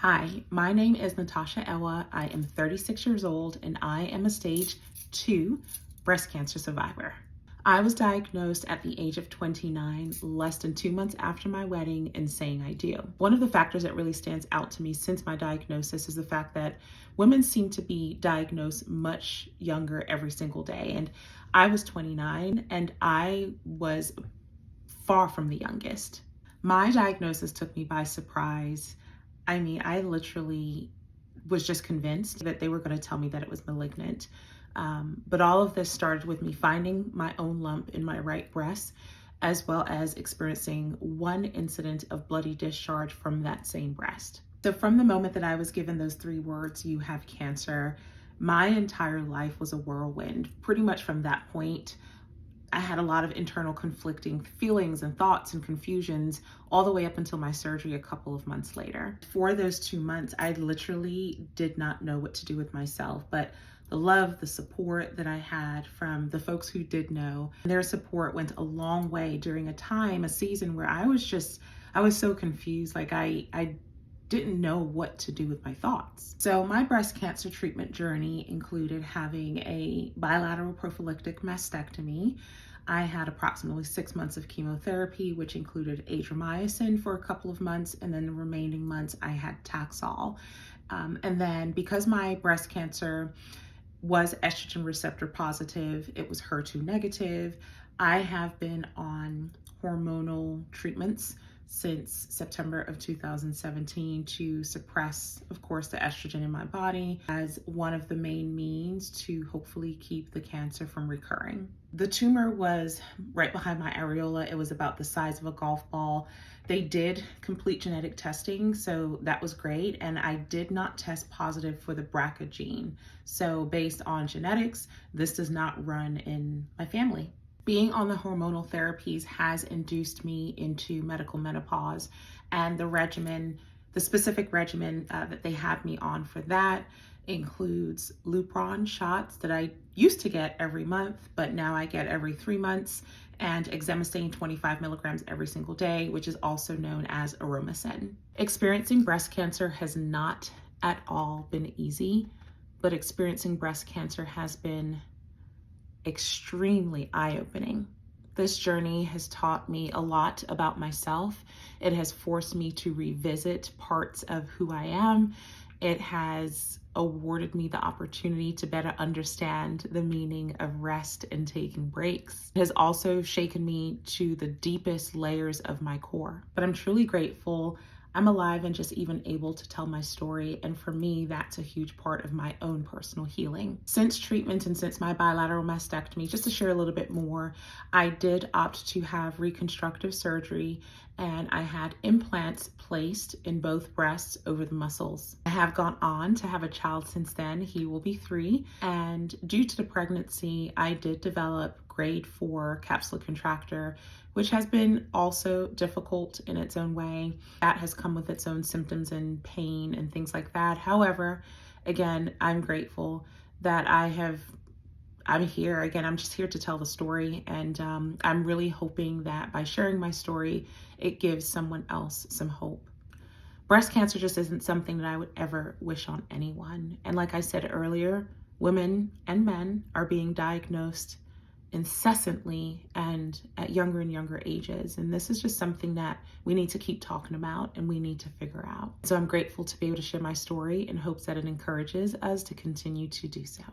Hi, my name is Natasha. I am 36 years old and I am a stage 2 breast cancer survivor. I was diagnosed at the age of 29, less than 2 months after my wedding, and saying I do. One of the factors that really stands out to me since my diagnosis is the fact that women seem to be diagnosed much younger every single day. And I was 29 and I was far from the youngest. My diagnosis took me by surprise. I literally was just convinced that they were going to tell me that it was malignant. But all of this started with me finding my own lump in my right breast, as well as experiencing one incident of bloody discharge from that same breast. So from the moment that I was given those 3 words, "you have cancer," my entire life was a whirlwind. Pretty much from that point, I had a lot of internal conflicting feelings and thoughts and confusions all the way up until my surgery a couple of months later. For those 2 months, I literally did not know what to do with myself, but the love, the support that I had from the folks who did know, their support went a long way during a season where I was so confused. I didn't know what to do with my thoughts. So my breast cancer treatment journey included having a bilateral prophylactic mastectomy. I had approximately 6 months of chemotherapy, which included adriamycin for a couple of months, and then the remaining months I had Taxol. And then because my breast cancer was estrogen receptor positive, it was HER2 negative, I have been on hormonal treatments since September of 2017 to suppress, of course, the estrogen in my body as one of the main means to hopefully keep the cancer from recurring. The tumor was right behind my areola. It was about the size of a golf ball. They did complete genetic testing, so that was great. And I did not test positive for the BRCA gene. So based on genetics, this does not run in my family. Being on the hormonal therapies has induced me into medical menopause, and the specific regimen that they have me on for that includes Lupron shots that I used to get every month, but now I get every 3 months, and exemestane 25 milligrams every single day, which is also known as Aromacin. Experiencing breast cancer has not at all been easy, but experiencing breast cancer has been extremely eye-opening. This journey has taught me a lot about myself. It has forced me to revisit parts of who I am. It has awarded me the opportunity to better understand the meaning of rest and taking breaks. It has also shaken me to the deepest layers of my core. But I'm truly grateful I'm alive and just even able to tell my story. And for me, that's a huge part of my own personal healing. Since treatment and since my bilateral mastectomy, just to share a little bit more, I did opt to have reconstructive surgery, and I had implants placed in both breasts over the muscles. I have gone on to have a child since then. He will be 3. And due to the pregnancy, I did develop grade 4 capsular contracture, which has been also difficult in its own way. That has come with its own symptoms and pain and things like that. However, again, I'm grateful that I'm here. Again, I'm just here to tell the story, and I'm really hoping that by sharing my story, it gives someone else some hope. Breast cancer just isn't something that I would ever wish on anyone. And like I said earlier, women and men are being diagnosed incessantly and at younger and younger ages. And this is just something that we need to keep talking about and we need to figure out. So I'm grateful to be able to share my story in hopes that it encourages us to continue to do so.